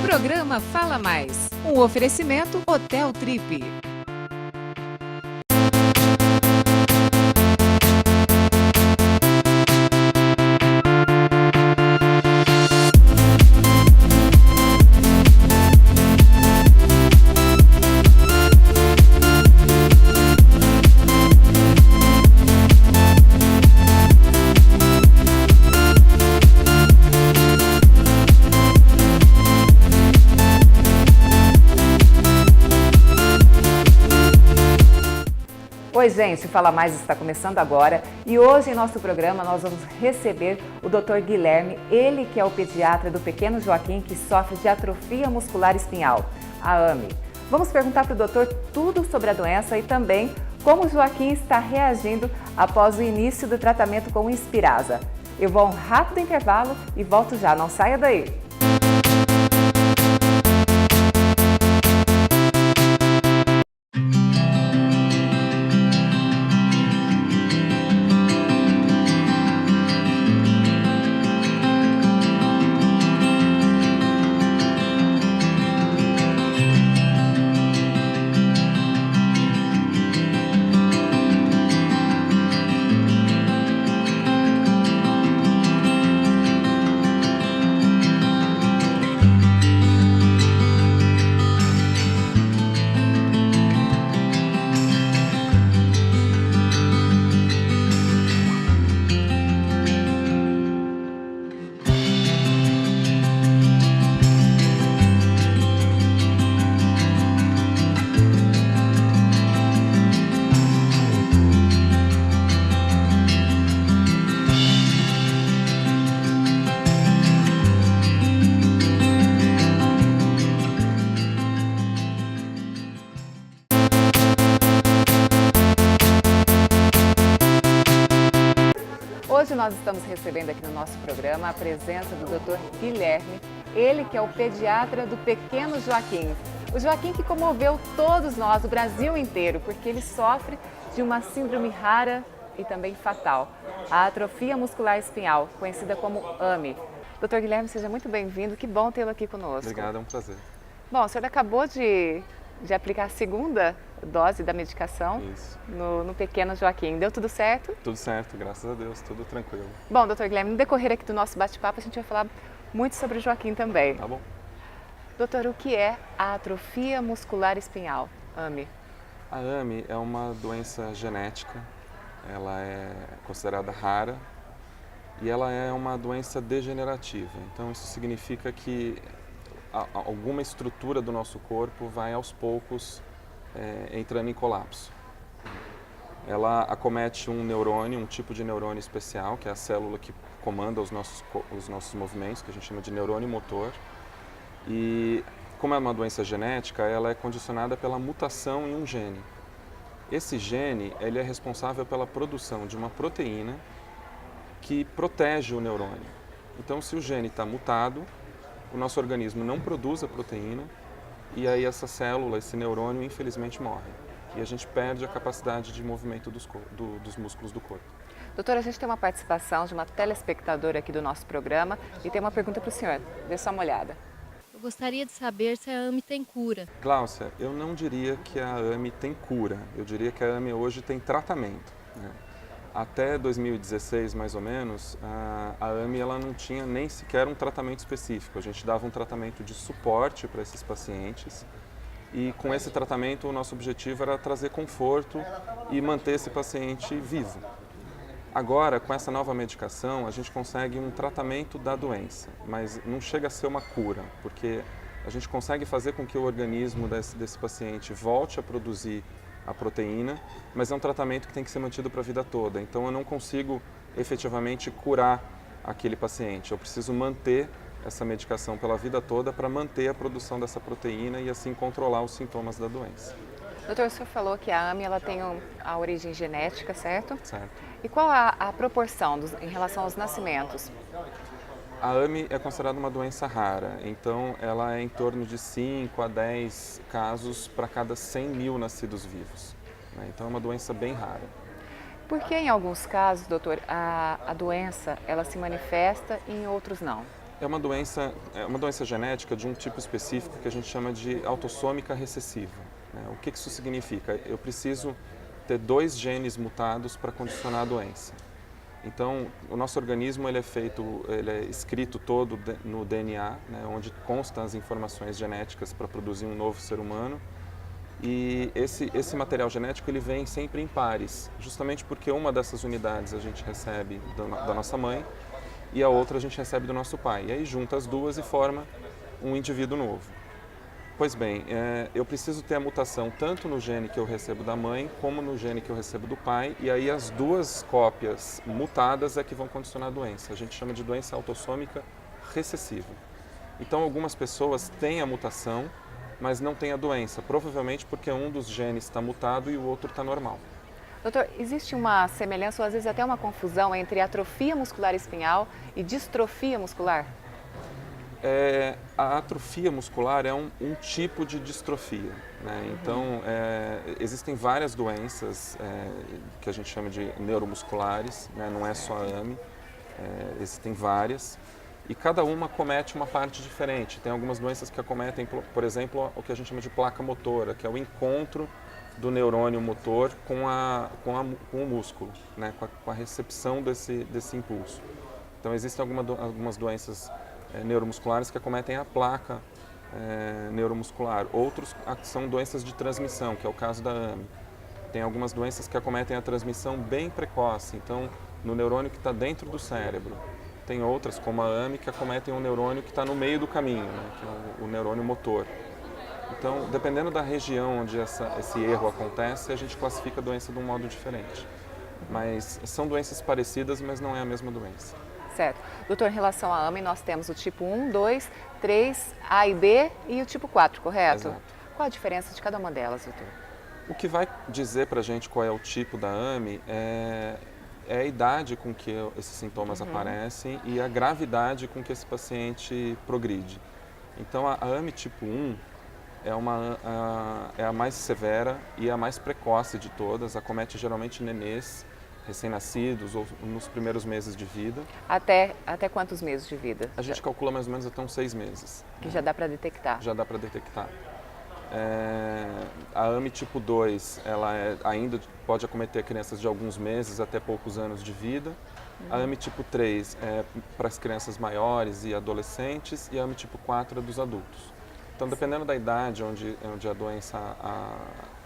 Programa Fala Mais. Um oferecimento Hotel Trip. Oi gente, o Fala Mais está começando agora e hoje em nosso programa nós vamos receber o Dr. Guilherme, ele que é o pediatra do pequeno Joaquim que sofre de atrofia muscular espinhal, a AME. Vamos perguntar para o doutor tudo sobre a doença e também como o Joaquim está reagindo após o início do tratamento com o Inspirasa. Eu vou a um rápido intervalo e volto já, não saia daí! Hoje nós estamos recebendo aqui no nosso programa a presença do Dr. Guilherme, ele que é o pediatra do pequeno Joaquim. O Joaquim que comoveu todos nós, o Brasil inteiro, porque ele sofre de uma síndrome rara e também fatal, a atrofia muscular espinhal, conhecida como AME. Dr. Guilherme, seja muito bem-vindo, que bom tê-lo aqui conosco. Obrigado, é um prazer. Bom, o senhor acabou de aplicar a segunda dose da medicação no pequeno Joaquim. Deu tudo certo? Tudo certo, graças a Deus, tudo tranquilo. Bom, doutor Guilherme, no decorrer aqui do nosso bate-papo, a gente vai falar muito sobre o Joaquim também. Tá bom. Doutor, o que é a atrofia muscular espinhal, AME? A AME é uma doença genética, ela é considerada rara e ela é uma doença degenerativa. Então isso significa que alguma estrutura do nosso corpo vai aos poucos entrando em colapso. Ela acomete um neurônio, um tipo de neurônio especial, que é a célula que comanda os nossos movimentos, que a gente chama de neurônio motor. E como é uma doença genética, ela é condicionada pela mutação em um gene. Esse gene, ele é responsável pela produção de uma proteína que protege o neurônio. Então, se o gene está mutado, o nosso organismo não produz a proteína e aí essa célula, esse neurônio, infelizmente morre. E a gente perde a capacidade de movimento dos músculos do corpo. Doutora, a gente tem uma participação de uma telespectadora aqui do nosso programa e tem uma pergunta para o senhor. Dê só uma olhada. Eu gostaria de saber se a AME tem cura. Gláucia, eu não diria que a AME tem cura. Eu diria que a AME hoje tem tratamento, né? Até 2016, mais ou menos, a AME ela não tinha nem sequer um tratamento específico. A gente dava um tratamento de suporte para esses pacientes e com esse tratamento o nosso objetivo era trazer conforto e manter esse paciente vivo. Agora, com essa nova medicação, a gente consegue um tratamento da doença, mas não chega a ser uma cura, porque a gente consegue fazer com que o organismo desse paciente volte a produzir a proteína, mas é um tratamento que tem que ser mantido para a vida toda. Então eu não consigo efetivamente curar aquele paciente. Eu preciso manter essa medicação pela vida toda para manter a produção dessa proteína e assim controlar os sintomas da doença. Doutor, o senhor falou que a AME ela tem a origem genética, certo? Certo. E qual a proporção em relação aos nascimentos? A AME é considerada uma doença rara, então ela é em torno de 5 a 10 casos para cada 100 mil nascidos vivos, né? Então é uma doença bem rara. Por que em alguns casos, doutor, a doença ela se manifesta e em outros não? É uma doença genética de um tipo específico que a gente chama de autossômica recessiva, né? O que isso significa? Eu preciso ter 2 genes mutados para condicionar a doença. Então, o nosso organismo ele é escrito todo no DNA, né, onde constam as informações genéticas para produzir um novo ser humano. E esse material genético ele vem sempre em pares, justamente porque uma dessas unidades a gente recebe da nossa mãe e a outra a gente recebe do nosso pai. E aí junta as duas e forma um indivíduo novo. Pois bem, eu preciso ter a mutação tanto no gene que eu recebo da mãe, como no gene que eu recebo do pai, e aí as 2 cópias mutadas é que vão condicionar a doença. A gente chama de doença autossômica recessiva. Então, algumas pessoas têm a mutação, mas não têm a doença, provavelmente porque um dos genes está mutado e o outro está normal. Doutor, existe uma semelhança ou às vezes até uma confusão entre atrofia muscular espinhal e distrofia muscular? A atrofia muscular é um tipo de distrofia, né? Então, existem várias doenças que a gente chama de neuromusculares, né? Não é só a AME, existem várias e cada uma comete uma parte diferente. Tem algumas doenças que acometem, por exemplo, o que a gente chama de placa motora, que é o encontro do neurônio motor com o músculo, né? com a recepção desse impulso. Então, existem algumas doenças neuromusculares que acometem a placa neuromuscular. Outros são doenças de transmissão, que é o caso da AME. Tem algumas doenças que acometem a transmissão bem precoce, então no neurônio que está dentro do cérebro. Tem outras, como a AME, que acometem um neurônio que está no meio do caminho, né, que é o neurônio motor. Então, dependendo da região onde esse erro acontece, a gente classifica a doença de um modo diferente. Mas são doenças parecidas, mas não é a mesma doença. Certo. Doutor, em relação à AME, nós temos o tipo 1, 2, 3, A e B e o tipo 4, correto? Exato. Qual a diferença de cada uma delas, doutor? O que vai dizer para a gente qual é o tipo da AME é a idade com que esses sintomas aparecem e a gravidade com que esse paciente progride. Então, a AME tipo 1 é a mais severa e a mais precoce de todas, acomete geralmente nenês recém-nascidos ou nos primeiros meses de vida. Até quantos meses de vida? A gente calcula mais ou menos até uns 6 meses. Que já dá para detectar. Já dá para detectar. A AME tipo 2, ela ainda pode acometer crianças de alguns meses até poucos anos de vida. A AME tipo 3 é para as crianças maiores e adolescentes e a AME tipo 4 é dos adultos. Então, dependendo da idade onde a doença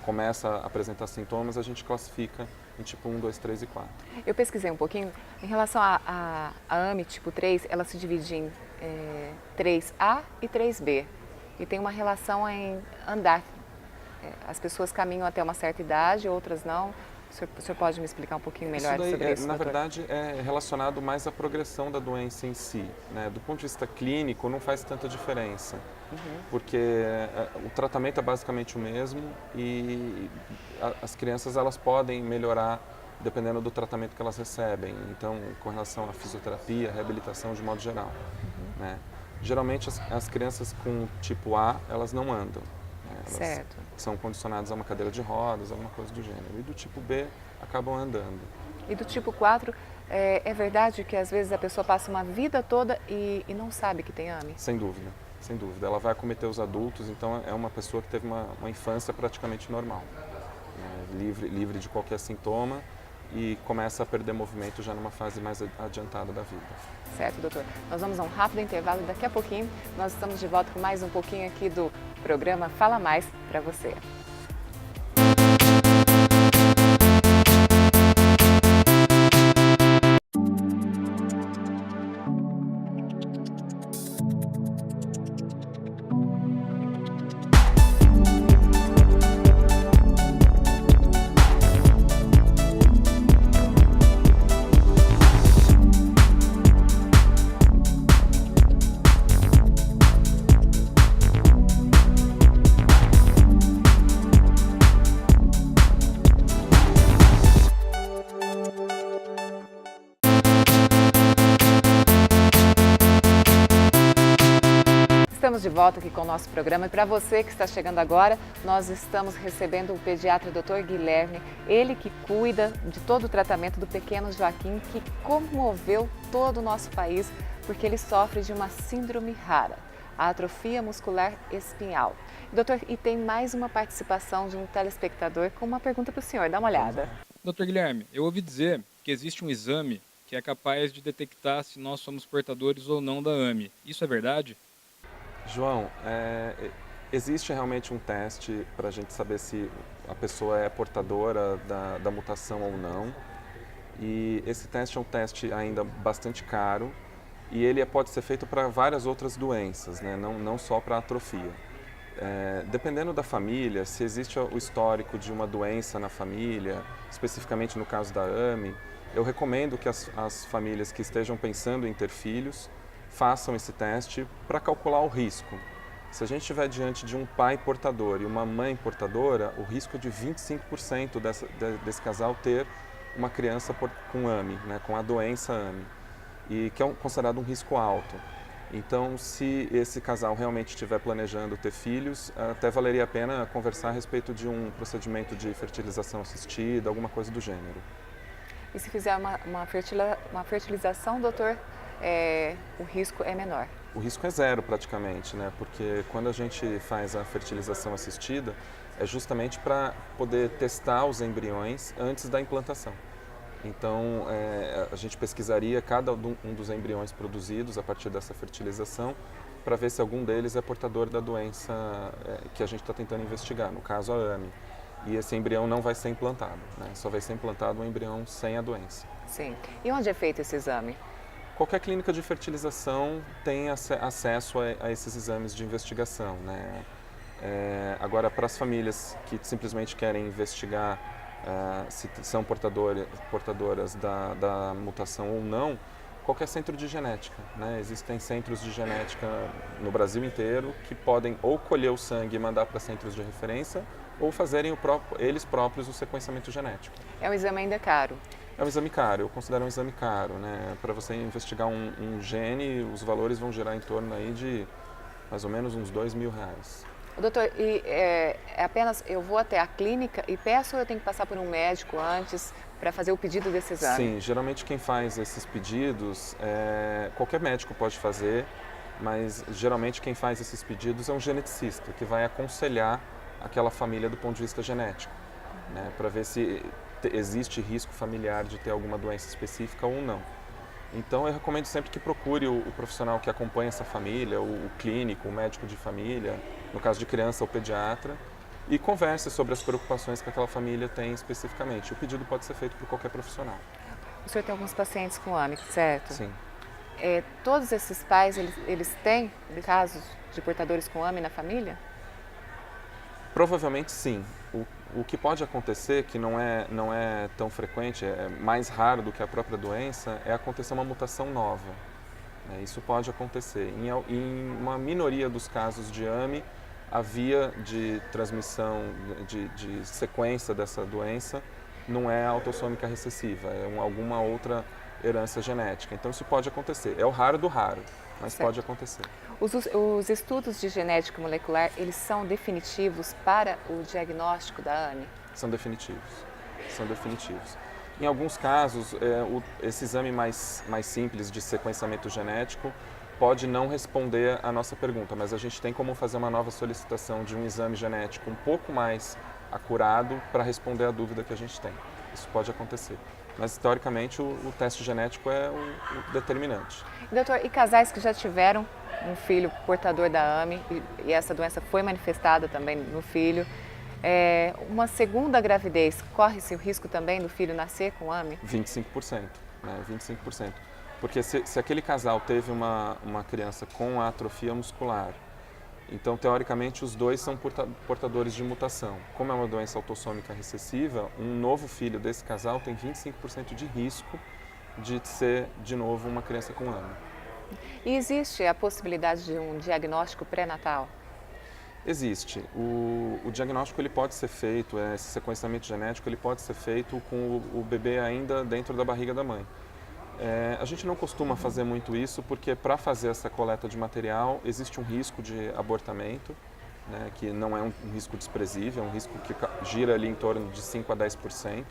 começa a apresentar sintomas, a gente classifica em tipo 1, 2, 3 e 4. Eu pesquisei um pouquinho. Em relação à AME tipo 3, ela se divide em 3A e 3B. E tem uma relação em andar. As pessoas caminham até uma certa idade, outras não. O senhor pode me explicar um pouquinho melhor sobre isso, na doutor? verdade, é relacionado mais à progressão da doença em si, né? Do ponto de vista clínico, não faz tanta diferença, porque o tratamento é basicamente o mesmo e as crianças elas podem melhorar dependendo do tratamento que elas recebem. Então, com relação à fisioterapia, reabilitação de modo geral, né? Geralmente, as crianças com tipo A, elas não andam. Elas são condicionadas a uma cadeira de rodas, alguma coisa do gênero. E do tipo B, acabam andando. E do tipo 4, é verdade que às vezes a pessoa passa uma vida toda e não sabe que tem AME? Sem dúvida, sem dúvida. Ela vai acometer os adultos, então é uma pessoa que teve uma infância praticamente normal, né? livre de qualquer sintoma e começa a perder movimento já numa fase mais adiantada da vida. Certo, doutor. Nós vamos a um rápido intervalo e daqui a pouquinho nós estamos de volta com mais um pouquinho aqui do programa Fala Mais para você. Estamos de volta aqui com o nosso programa e para você que está chegando agora, nós estamos recebendo o pediatra Dr. Guilherme, ele que cuida de todo o tratamento do pequeno Joaquim, que comoveu todo o nosso país porque ele sofre de uma síndrome rara, a atrofia muscular espinhal. Doutor, e tem mais uma participação de um telespectador com uma pergunta para o senhor, dá uma olhada. Doutor Guilherme, eu ouvi dizer que existe um exame que é capaz de detectar se nós somos portadores ou não da AME. Isso é verdade? João, existe realmente um teste para a gente saber se a pessoa é portadora da mutação ou não. E esse teste é um teste ainda bastante caro e ele pode ser feito para várias outras doenças, né? Não só para atrofia. Dependendo da família, se existe o histórico de uma doença na família, especificamente no caso da AME, eu recomendo que as famílias que estejam pensando em ter filhos façam esse teste para calcular o risco. Se a gente estiver diante de um pai portador e uma mãe portadora, o risco é de 25% desse casal ter uma criança com AME, né, com a doença AME, e que é considerado um risco alto. Então, se esse casal realmente estiver planejando ter filhos, até valeria a pena conversar a respeito de um procedimento de fertilização assistida, alguma coisa do gênero. E se fizer uma fertilização, doutor, o risco é menor? O risco é zero praticamente, né? Porque quando a gente faz a fertilização assistida, é justamente para poder testar os embriões antes da implantação. Então, a gente pesquisaria cada um dos embriões produzidos a partir dessa fertilização para ver se algum deles é portador da doença que a gente está tentando investigar, no caso a AME. E esse embrião não vai ser implantado, né? Só vai ser implantado um embrião sem a doença. Sim. E onde é feito esse exame? Qualquer clínica de fertilização tem acesso a esses exames de investigação, né? Agora, para as famílias que simplesmente querem investigar se são portadoras da mutação ou não, qualquer centro de genética, né? Existem centros de genética no Brasil inteiro que podem ou colher o sangue e mandar para centros de referência ou fazerem eles próprios o sequenciamento genético. É um exame ainda caro? É um exame caro, eu considero um exame caro, né? Para você investigar um gene, os valores vão girar em torno aí de mais ou menos uns R$2.000. Doutor, e apenas eu vou até a clínica e peço ou eu tenho que passar por um médico antes para fazer o pedido desse exame? Sim, geralmente quem faz esses pedidos, qualquer médico pode fazer, mas geralmente quem faz esses pedidos é um geneticista, que vai aconselhar aquela família do ponto de vista genético, né? Para ver se existe risco familiar de ter alguma doença específica ou não. Então eu recomendo sempre que procure o profissional que acompanha essa família, o clínico, o médico de família, no caso de criança, o pediatra, e converse sobre as preocupações que aquela família tem especificamente. O pedido pode ser feito por qualquer profissional. O senhor tem alguns pacientes com AME, certo? Sim. Todos esses pais, eles têm casos de portadores com AME na família? Provavelmente sim. O que pode acontecer, que não é tão frequente, é mais raro do que a própria doença, é acontecer uma mutação nova. Isso pode acontecer. Em uma minoria dos casos de AME, a via de transmissão, de sequência dessa doença, não é autossômica recessiva, é alguma outra herança genética. Então isso pode acontecer. É o raro do raro, mas certo. Pode acontecer. Os estudos de genética molecular, eles são definitivos para o diagnóstico da AME? São definitivos. Em alguns casos, esse exame mais simples de sequenciamento genético pode não responder à nossa pergunta, mas a gente tem como fazer uma nova solicitação de um exame genético um pouco mais acurado para responder à dúvida que a gente tem. Isso pode acontecer. Mas, teoricamente, o teste genético é o determinante. Doutor, e casais que já tiveram um filho portador da AME e essa doença foi manifestada também no filho, uma segunda gravidez, corre-se o risco também do filho nascer com AME? 25%, né? 25%. Porque se aquele casal teve uma criança com atrofia muscular, então, teoricamente, os dois são portadores de mutação. Como é uma doença autossômica recessiva, um novo filho desse casal tem 25% de risco de ser, de novo, uma criança com AME. E existe a possibilidade de um diagnóstico pré-natal? Existe. O diagnóstico ele pode ser feito, esse sequenciamento genético ele pode ser feito com o bebê ainda dentro da barriga da mãe. A gente não costuma fazer muito isso porque para fazer essa coleta de material existe um risco de abortamento, né, que não é um risco desprezível, é um risco que gira ali em torno de 5 a 10%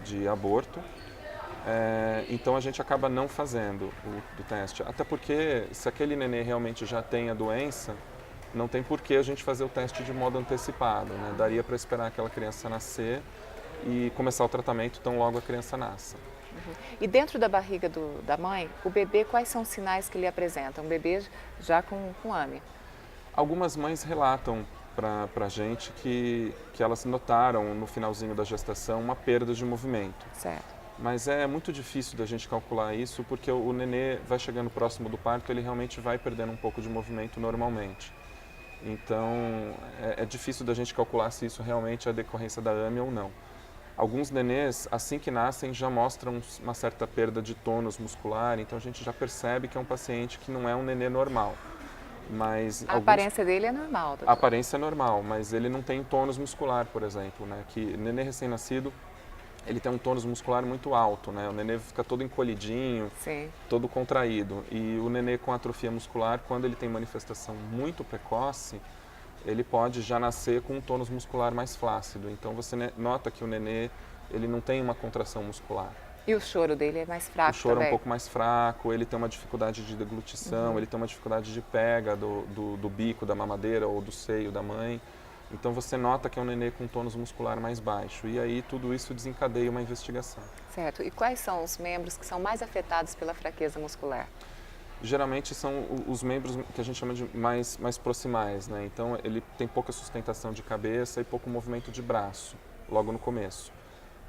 de aborto. Então a gente acaba não fazendo o teste. Até porque se aquele nenê realmente já tem a doença, não tem por que a gente fazer o teste de modo antecipado, né? Daria para esperar aquela criança nascer e começar o tratamento tão logo a criança nasça. E dentro da barriga da mãe, o bebê, quais são os sinais que ele apresenta? Um bebê já com AME. Algumas mães relatam para a gente que elas notaram no finalzinho da gestação uma perda de movimento. Certo. Mas é muito difícil da gente calcular isso porque o nenê vai chegando próximo do parto, ele realmente vai perdendo um pouco de movimento normalmente. Então é difícil da gente calcular se isso realmente é decorrência da AME ou não. Alguns nenês, assim que nascem, já mostram uma certa perda de tônus muscular, então a gente já percebe que é um paciente que não é um nenê normal. Mas a aparência dele é normal, doutor. A aparência é normal, mas ele não tem tônus muscular, por exemplo, né? Que nenê recém-nascido, ele tem um tônus muscular muito alto, né? O nenê fica todo encolhidinho, Sim. todo contraído. E o nenê com atrofia muscular, quando ele tem manifestação muito precoce, ele pode já nascer com um tônus muscular mais flácido. Então você nota que o nenê, ele não tem uma contração muscular. E o choro dele é mais fraco também? O choro também. É um pouco mais fraco, ele tem uma dificuldade de deglutição, ele tem uma dificuldade de pega do bico da mamadeira ou do seio da mãe. Então você nota que é um nenê com tônus muscular mais baixo. E aí tudo isso desencadeia uma investigação. Certo. E quais são os membros que são mais afetados pela fraqueza muscular? Geralmente são os membros que a gente chama de mais proximais, né? Então ele tem pouca sustentação de cabeça e pouco movimento de braço, logo no começo.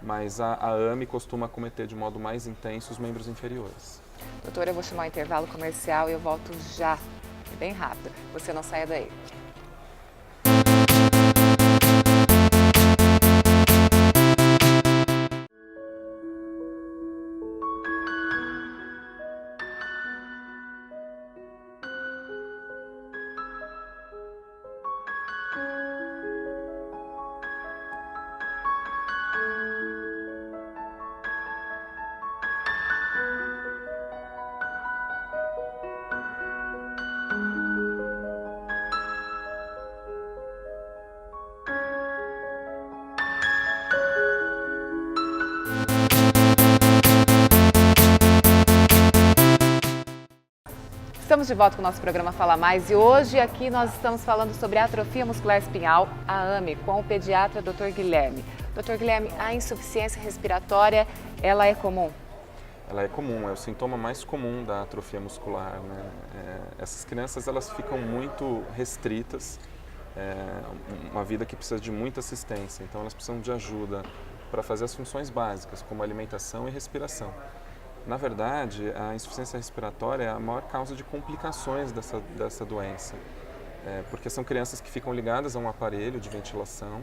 Mas a AME costuma acometer de modo mais intenso os membros inferiores. Doutora, eu vou chamar o intervalo comercial e eu volto já. É bem rápido. Você não saia daí. Estamos de volta com o nosso programa Fala Mais e hoje aqui nós estamos falando sobre a atrofia muscular espinhal, a AME, com o pediatra Dr. Guilherme. Dr. Guilherme, a insuficiência respiratória, ela é comum? Ela é comum, é o sintoma mais comum da atrofia muscular, né? Essas crianças elas ficam muito restritas, uma vida que precisa de muita assistência, então elas precisam de ajuda para fazer as funções básicas, como alimentação e respiração. Na verdade, a insuficiência respiratória é a maior causa de complicações dessa doença, porque são crianças que ficam ligadas a um aparelho de ventilação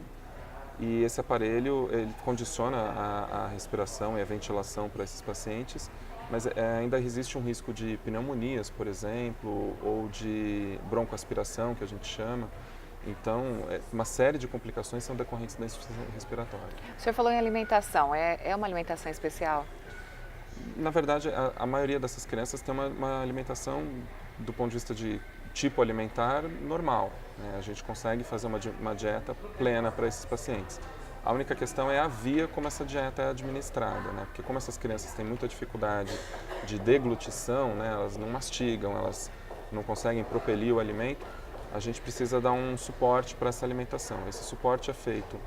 e esse aparelho ele condiciona a respiração e a ventilação para esses pacientes, mas ainda existe um risco de pneumonias, por exemplo, ou de broncoaspiração, que a gente chama. Então, uma série de complicações são decorrentes da insuficiência respiratória. O senhor falou em alimentação, é uma alimentação especial? Na verdade, a maioria dessas crianças tem uma alimentação, do ponto de vista de tipo alimentar, normal, né? A gente consegue fazer uma dieta plena para esses pacientes. A única questão é a via como essa dieta é administrada, né? Porque como essas crianças têm muita dificuldade de deglutição, né? Elas não mastigam, elas não conseguem propelir o alimento, a gente precisa dar um suporte para essa alimentação. Esse suporte é feito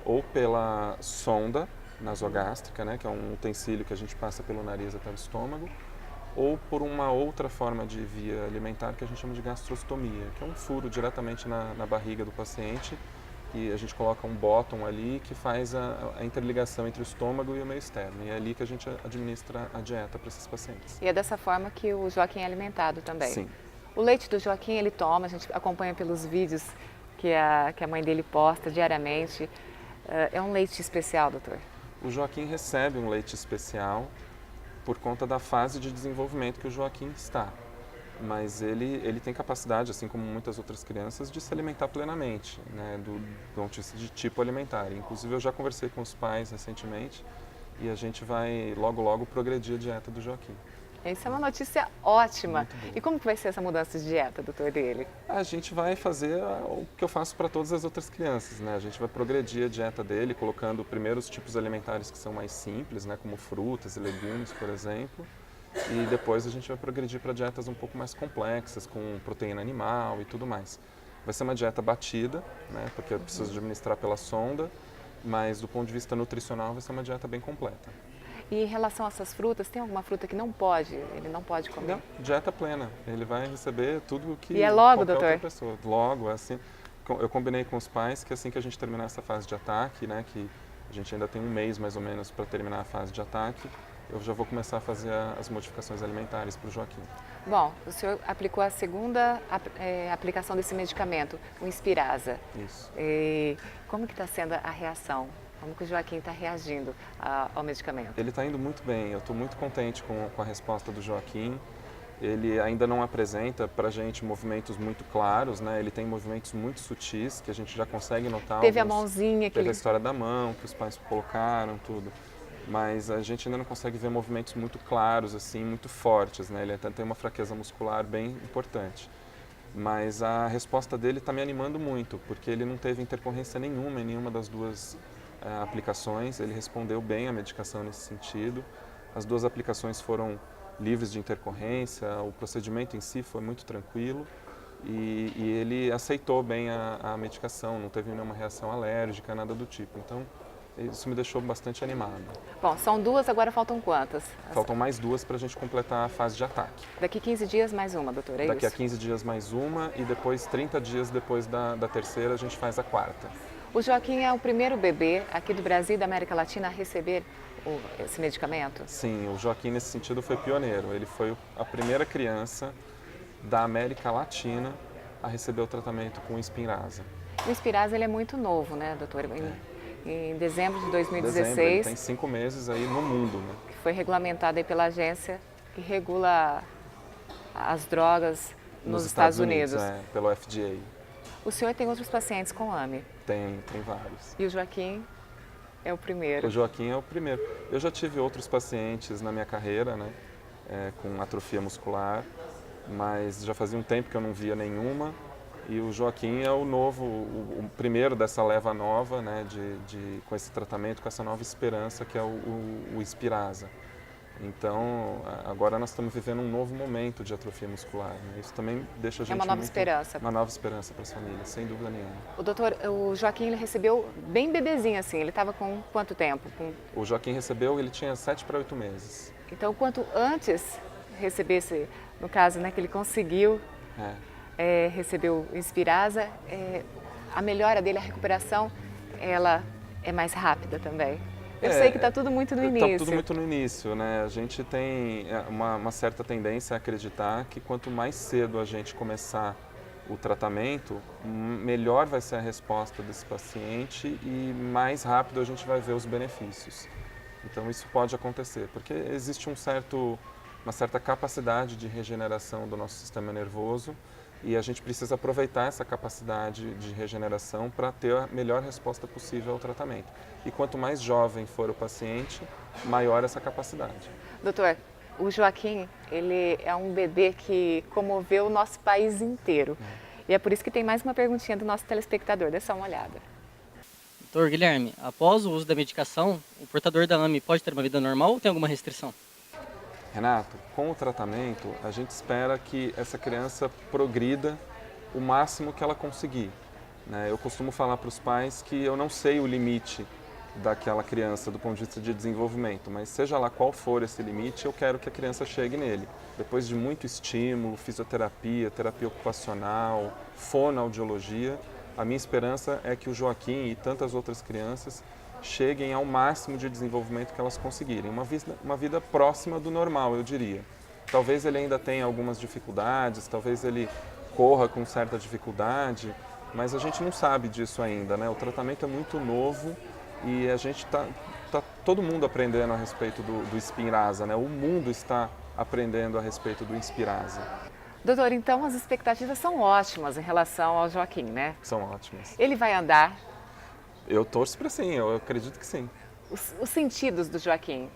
ou pela sonda nasogástrica, né, que é um utensílio que a gente passa pelo nariz até o estômago, ou por uma outra forma de via alimentar que a gente chama de gastrostomia, que é um furo diretamente na barriga do paciente e a gente coloca um bottom ali que faz a interligação entre o estômago e o meio externo. E é ali que a gente administra a dieta para esses pacientes. E é dessa forma que o Joaquim é alimentado também? Sim. O leite do Joaquim ele toma, a gente acompanha pelos vídeos que a mãe dele posta diariamente. É um leite especial, doutor? O Joaquim recebe um leite especial por conta da fase de desenvolvimento que o Joaquim está. Mas ele tem capacidade, assim como muitas outras crianças, de se alimentar plenamente, né, de tipo alimentar. Inclusive eu já conversei com os pais recentemente e a gente vai logo progredir a dieta do Joaquim. Isso é uma notícia ótima. Muito boa. E como que vai ser essa mudança de dieta, doutor, dele? A gente vai fazer o que eu faço para todas as outras crianças, né? A gente vai progredir a dieta dele, colocando primeiro os tipos alimentares que são mais simples, né? Como frutas e legumes, por exemplo. E depois a gente vai progredir para dietas um pouco mais complexas, com proteína animal e tudo mais. Vai ser uma dieta batida, né? Porque eu preciso administrar pela sonda, mas do ponto de vista nutricional vai ser uma dieta bem completa. E em relação a essas frutas, tem alguma fruta que ele não pode comer? Não, dieta plena. Ele vai receber tudo o que E é logo, qualquer doutor? outra pessoa. Logo, assim. Eu combinei com os pais que assim que a gente terminar essa fase de ataque, né, que a gente ainda tem um mês mais ou menos para terminar a fase de ataque, eu já vou começar a fazer as modificações alimentares para o Joaquim. Bom, o senhor aplicou a segunda aplicação desse medicamento, o Inspirasa. Isso. E como que está sendo a reação? Como que o Joaquim está reagindo ao medicamento? Ele está indo muito bem, eu estou muito contente com a resposta do Joaquim. Ele ainda não apresenta para a gente movimentos muito claros, né? Ele tem movimentos muito sutis que a gente já consegue notar. Teve a mãozinha que Teve ele... a história da mão, que os pais colocaram, tudo. Mas a gente ainda não consegue ver movimentos muito claros, assim, muito fortes, né? Ele até tem uma fraqueza muscular bem importante. Mas a resposta dele está me animando muito, porque ele não teve intercorrência nenhuma em nenhuma das duas aplicações. Ele respondeu bem à medicação nesse sentido. As duas aplicações foram livres de intercorrência, o procedimento em si foi muito tranquilo e ele aceitou bem a medicação, não teve nenhuma reação alérgica, nada do tipo. Então, isso me deixou bastante animado. Bom, são duas, agora faltam quantas? Faltam mais duas para a gente completar a fase de ataque. Daqui 15 dias mais uma, doutora, é Daqui a isso? 15 dias mais uma e depois 30 dias depois da terceira a gente faz a quarta. O Joaquim é o primeiro bebê aqui do Brasil e da América Latina a receber esse medicamento? Sim, o Joaquim nesse sentido foi pioneiro. Ele foi a primeira criança da América Latina a receber o tratamento com Inspirasa. O Inspirasa ele é muito novo, né, doutor? Em dezembro de 2016, Dezembro, ele tem 5 meses aí no mundo, né? que foi regulamentado aí pela agência que regula as drogas nos Estados Unidos. Pelo FDA. O senhor tem outros pacientes com AME? Tem vários. E o Joaquim é o primeiro? O Joaquim é o primeiro. Eu já tive outros pacientes na minha carreira, né, com atrofia muscular, mas já fazia um tempo que eu não via nenhuma. E o Joaquim é o novo, o primeiro dessa leva nova, né, com esse tratamento, com essa nova esperança que é o Inspirasa. Então, agora nós estamos vivendo um novo momento de atrofia muscular. Né? Isso também deixa a gente uma nova esperança. Uma nova esperança para as famílias, sem dúvida nenhuma. O Joaquim ele recebeu bem bebezinho assim, ele estava com quanto tempo? O Joaquim recebeu, ele tinha 7 para 8 meses. Então, quanto antes recebesse, no caso, né, que ele conseguiu receber o Inspirasa, a melhora dele, a recuperação, ela é mais rápida também. Eu sei que está tudo muito no início. Está tudo muito no início, né? A gente tem uma certa tendência a acreditar que quanto mais cedo a gente começar o tratamento, melhor vai ser a resposta desse paciente e mais rápido a gente vai ver os benefícios. Então isso pode acontecer, porque existe uma certa capacidade de regeneração do nosso sistema nervoso e a gente precisa aproveitar essa capacidade de regeneração para ter a melhor resposta possível ao tratamento. E quanto mais jovem for o paciente, maior essa capacidade. Doutor, o Joaquim, ele é um bebê que comoveu o nosso país inteiro. E é por isso que tem mais uma perguntinha do nosso telespectador. Dê só uma olhada. Doutor Guilherme, após o uso da medicação, o portador da AME pode ter uma vida normal ou tem alguma restrição? Renato, com o tratamento, a gente espera que essa criança progrida o máximo que ela conseguir. Né? Eu costumo falar para os pais que eu não sei o limite daquela criança do ponto de vista de desenvolvimento, mas seja lá qual for esse limite, eu quero que a criança chegue nele. Depois de muito estímulo, fisioterapia, terapia ocupacional, fonoaudiologia, a minha esperança é que o Joaquim e tantas outras crianças cheguem ao máximo de desenvolvimento que elas conseguirem. Uma vida próxima do normal, eu diria. Talvez ele ainda tenha algumas dificuldades, talvez ele corra com certa dificuldade, mas a gente não sabe disso ainda, né? O tratamento é muito novo e a gente tá todo mundo aprendendo a respeito do Inspirasa, né? O mundo está aprendendo a respeito do Inspirasa. Doutor, então as expectativas são ótimas em relação ao Joaquim, né? São ótimas. Ele vai andar? Eu torço para sim, eu acredito que sim. Os sentidos do Joaquim?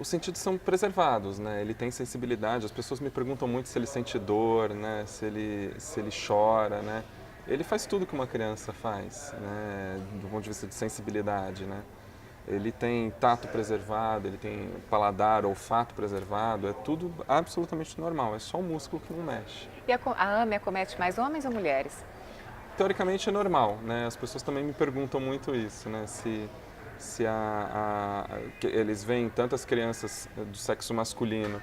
Os sentidos são preservados, né? Ele tem sensibilidade. As pessoas me perguntam muito se ele sente dor, né? Se ele chora, né? Ele faz tudo que uma criança faz, né? Do ponto de vista de sensibilidade, né? Ele tem tato preservado, ele tem paladar, olfato preservado, é tudo absolutamente normal, é só o músculo que não mexe. E a AME acomete mais homens ou mulheres? Teoricamente é normal, né? As pessoas também me perguntam muito isso, né? Que eles veem tantas crianças do sexo masculino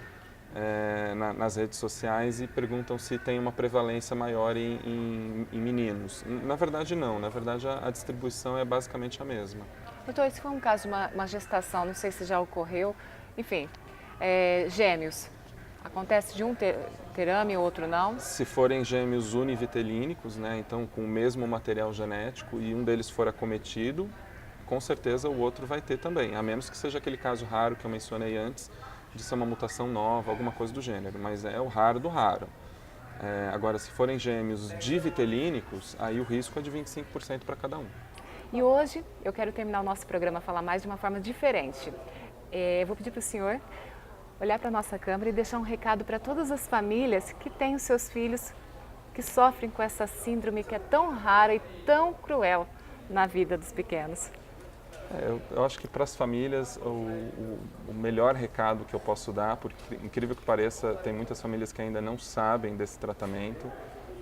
nas redes sociais e perguntam se tem uma prevalência maior em meninos. Na verdade não, na verdade a distribuição é basicamente a mesma. Doutor, se for um caso de uma gestação, não sei se já ocorreu, enfim, gêmeos, acontece de um ter AME e o outro não? Se forem gêmeos univitelínicos, né, então com o mesmo material genético e um deles for acometido, com certeza o outro vai ter também, a menos que seja aquele caso raro que eu mencionei antes, de ser uma mutação nova, alguma coisa do gênero, mas é o raro do raro. Agora, se forem gêmeos divitelínicos, aí o risco é de 25% para cada um. E hoje eu quero terminar o nosso programa, falar mais de uma forma diferente. Eu vou pedir para o senhor olhar para a nossa câmera e deixar um recado para todas as famílias que têm os seus filhos que sofrem com essa síndrome que é tão rara e tão cruel na vida dos pequenos. Eu acho que para as famílias o melhor recado que eu posso dar, porque incrível que pareça, tem muitas famílias que ainda não sabem desse tratamento,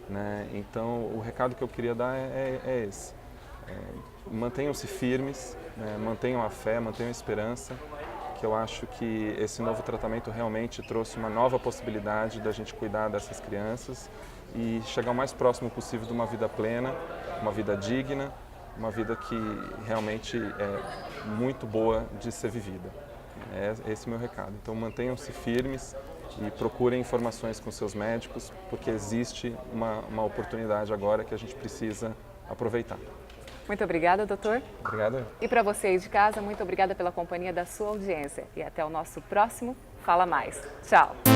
né? Então o recado que eu queria dar é esse. Mantenham-se firmes, né? Mantenham a fé, mantenham a esperança, que eu acho que esse novo tratamento realmente trouxe uma nova possibilidade da gente cuidar dessas crianças e chegar o mais próximo possível de uma vida plena, uma vida digna, uma vida que realmente é muito boa de ser vivida. Esse é o meu recado. Então mantenham-se firmes e procurem informações com seus médicos, porque existe uma oportunidade agora que a gente precisa aproveitar. Muito obrigada, doutor. Obrigado. E para você aí de casa, muito obrigada pela companhia da sua audiência. E até o nosso próximo Fala Mais. Tchau!